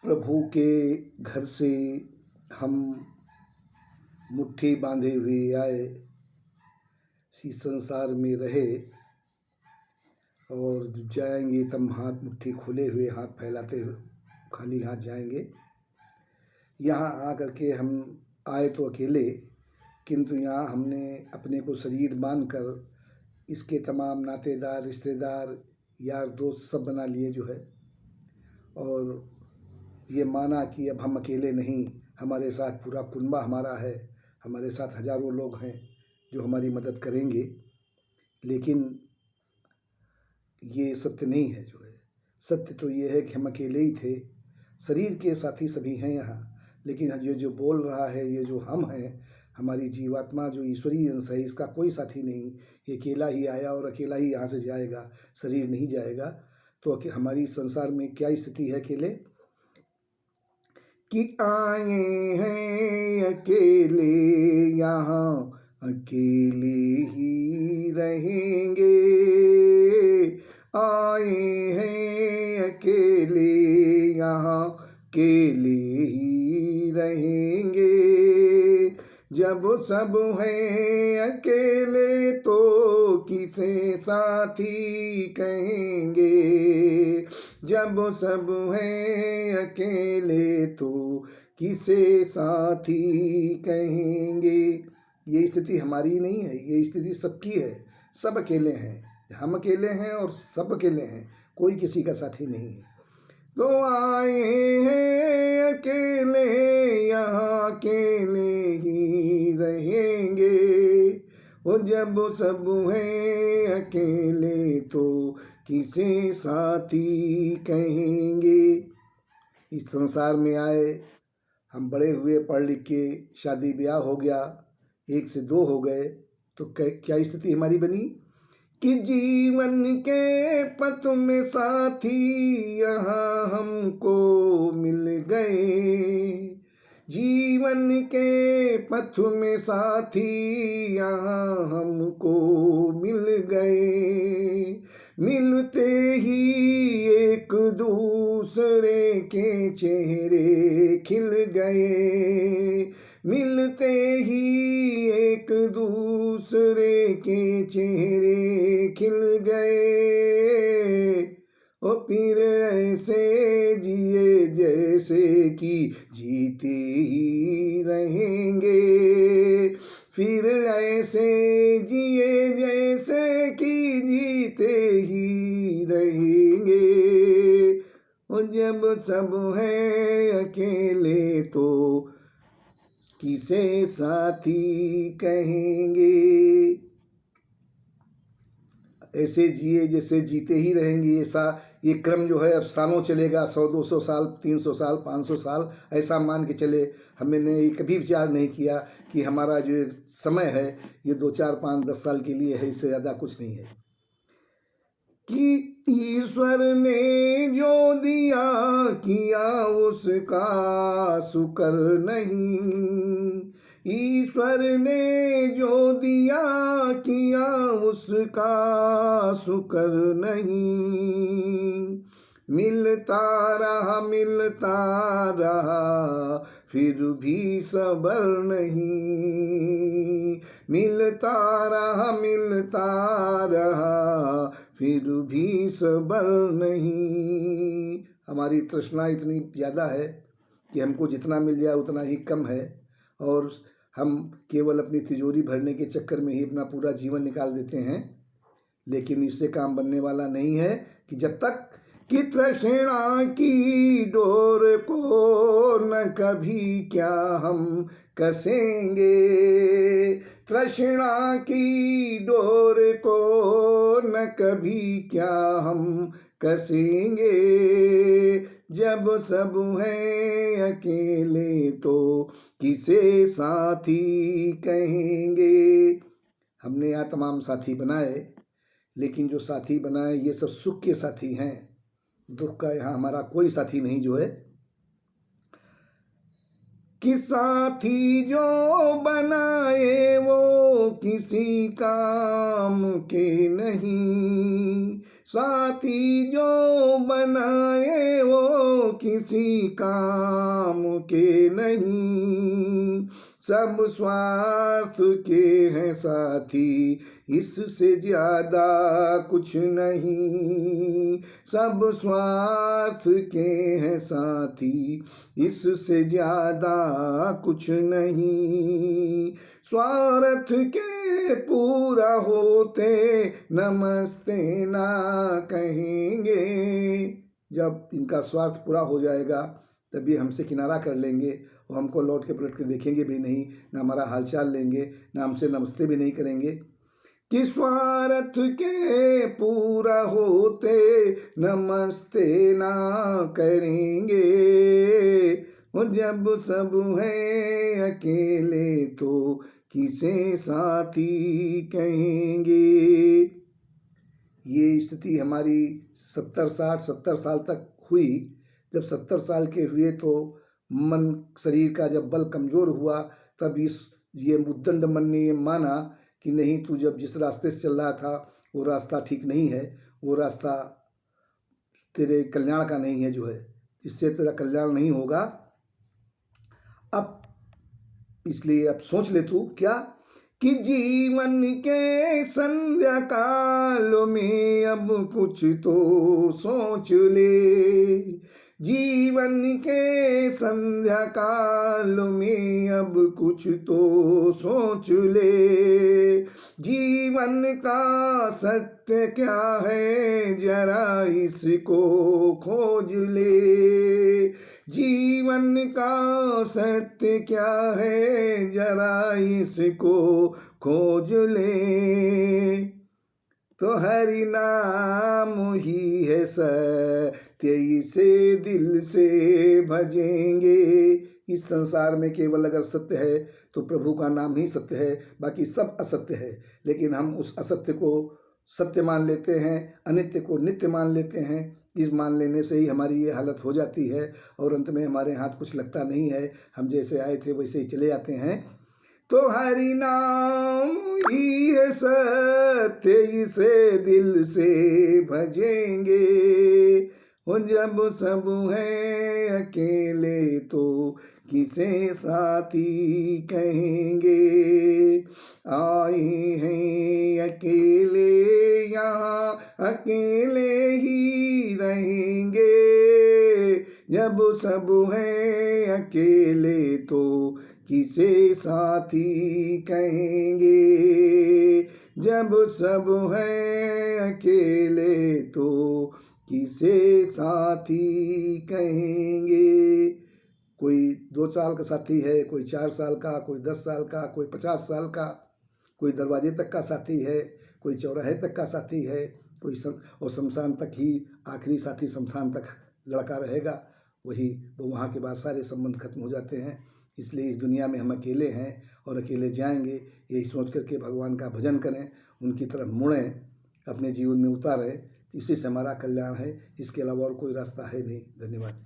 प्रभु के घर से हम मुट्ठी बांधे हुए आए, इसी संसार में रहे और जाएंगे तब हाथ मुट्ठी खोले हुए, हाथ फैलाते हुए खाली हाथ जाएंगे। यहाँ आकर के हम आए तो अकेले, किंतु यहाँ हमने अपने को शरीर मानकर इसके तमाम नातेदार, रिश्तेदार, यार दोस्त सब बना लिए जो है, और ये माना कि अब हम अकेले नहीं, हमारे साथ पूरा कुनबा हमारा है, हमारे साथ हजारों लोग हैं जो हमारी मदद करेंगे। लेकिन ये सत्य नहीं है जो है। सत्य तो ये है कि हम अकेले ही थे, शरीर के साथी सभी हैं यहाँ, लेकिन ये जो बोल रहा है, ये जो हम हैं, हमारी जीवात्मा जो ईश्वरीय अंश है, इसका कोई साथी नहीं। ये अकेला ही आया और अकेला ही यहाँ से जाएगा, शरीर नहीं जाएगा। तो हमारी संसार में क्या स्थिति है अकेले कि आए हैं अकेले, यहाँ अकेले ही रहेंगे। आए हैं अकेले, यहाँ अकेले ही रहेंगे। जब सब हैं अकेले तो किसे साथी कहेंगे। जब सब हैं अकेले तो किसे साथी कहेंगे। ये स्थिति हमारी नहीं है, ये स्थिति सबकी है। सब अकेले हैं, हम अकेले हैं और सब अकेले हैं, कोई किसी का साथी नहीं है। तो आए हैं अकेले, यहाँ अकेले ही रहेंगे। वो जब सब हैं अकेले तो किसे साथी कहेंगे। इस संसार में आए, हम बड़े हुए, पढ़ लिख के शादी ब्याह हो गया, 1 से 2 हो गए, तो क्या स्थिति हमारी बनी कि जीवन के पथ में साथी यहाँ हमको मिल गए। जीवन के पथ में साथी यहाँ हमको मिल गए। मिलते ही एक दूसरे के चेहरे खिल गए। मिलते ही एक दूसरे के चेहरे खिल गए। और फिर ऐसे जिए जैसे कि जीते ही रहेंगे। फिर ऐसे जिए जैसे कि जीते ही रहेंगे। और जब सब हैं अकेले तो किसे साथी कहेंगे। ऐसे जिए जैसे जीते ही रहेंगे। ये क्रम जो है अब सालों चलेगा, 100-200 साल, 300 साल, 500 साल, ऐसा मान के चले। हमने ये कभी विचार नहीं किया कि हमारा जो समय है ये 2, 4, 5, 10 साल के लिए है, इससे ज़्यादा कुछ नहीं है। कि ईश्वर ने जो दिया किया उसका शुक्र नहीं। ईश्वर ने जो दिया किया उसका शुक्र नहीं। मिलता रहा फिर भी सबर नहीं। मिलता रहा फिर भी सबर नहीं। हमारी तृष्णा इतनी ज़्यादा है कि हमको जितना मिल जाए उतना ही कम है, और हम केवल अपनी तिजोरी भरने के चक्कर में ही अपना पूरा जीवन निकाल देते हैं। लेकिन इससे काम बनने वाला नहीं है कि जब तक कि तृष्णा की डोर को न कभी क्या हम कसेंगे। तृष्णा की डोर को न कभी क्या हम कसेंगे। जब सब हैं अकेले तो किसे साथी कहेंगे। हमने यहाँ तमाम साथी बनाए, लेकिन जो साथी बनाए ये सब सुख के साथी हैं, दुख का यहाँ हमारा कोई साथी नहीं जो है। कि साथी जो बनाए वो किसी काम के नहीं। साथी जो बनाए वो किसी काम के नहीं, सब स्वार्थ के हैं साथी, इससे ज्यादा कुछ नहीं। सब स्वार्थ के हैं साथी, इससे ज्यादा कुछ नहीं। स्वार्थ के पूरा होते नमस्ते ना कहेंगे। जब इनका स्वार्थ पूरा हो जाएगा तभी हमसे किनारा कर लेंगे, वो हमको लौट के पलट के देखेंगे भी नहीं, ना हमारा हालचाल लेंगे, ना हमसे नमस्ते भी नहीं करेंगे। कि स्वार्थ के पूरा होते नमस्ते ना करेंगे। वो जब सब है अकेले तो किसे साथी कहेंगे। ये स्थिति हमारी 70 साल तक हुई। जब 70 साल के हुए तो मन शरीर का जब बल कमज़ोर हुआ, तब ये उद्दंड मन ने ये माना कि नहीं, तू जब जिस रास्ते से चल रहा था वो रास्ता ठीक नहीं है, वो रास्ता तेरे कल्याण का नहीं है, जो है इससे तेरा कल्याण नहीं होगा। अब इसलिए अब सोच ले तू क्या, कि जीवन के संध्या काल में अब कुछ तो सोच ले। जीवन के संध्या काल में अब कुछ तो सोच ले। जीवन का सत्य क्या है जरा इसको खोज ले। जीवन का सत्य क्या है जरा इसको खोज ले। तो हरि नाम ही है सत्य, इसे दिल से भजेंगे। इस संसार में केवल अगर सत्य है तो प्रभु का नाम ही सत्य है, बाकी सब असत्य है। लेकिन हम उस असत्य को सत्य मान लेते हैं, अनित्य को नित्य मान लेते हैं। इस मान लेने से ही हमारी ये हालत हो जाती है और अंत में हमारे हाथ कुछ लगता नहीं है, हम जैसे आए थे वैसे ही चले जाते हैं। तो हरि नाम ही है सत्य, इसे दिल से भजेंगे। वो जब सब है अकेले तो किसे साथी कहेंगे। आए हैं अकेले यहाँ, अकेले ही रहेंगे। जब सब है अकेले तो किसे साथी कहेंगे। जब सब है अकेले तो किसे साथी कहेंगे। कोई 2 साल का साथी है, कोई 4 साल का, कोई 10 साल का, कोई 50 साल का, कोई दरवाजे तक का साथी है, कोई चौराहे तक का साथी है, कोई और शमशान तक ही आखिरी साथी शमशान तक लड़का रहेगा। वही वो वहाँ के बाद सारे संबंध खत्म हो जाते हैं। इसलिए इस दुनिया में हम अकेले हैं और अकेले जाएंगे, यही सोच करके भगवान का भजन करें, उनकी तरफ मुड़ें, अपने जीवन में उतारें। इसी से हमारा कल्याण है, इसके अलावा और कोई रास्ता है नहीं। धन्यवाद।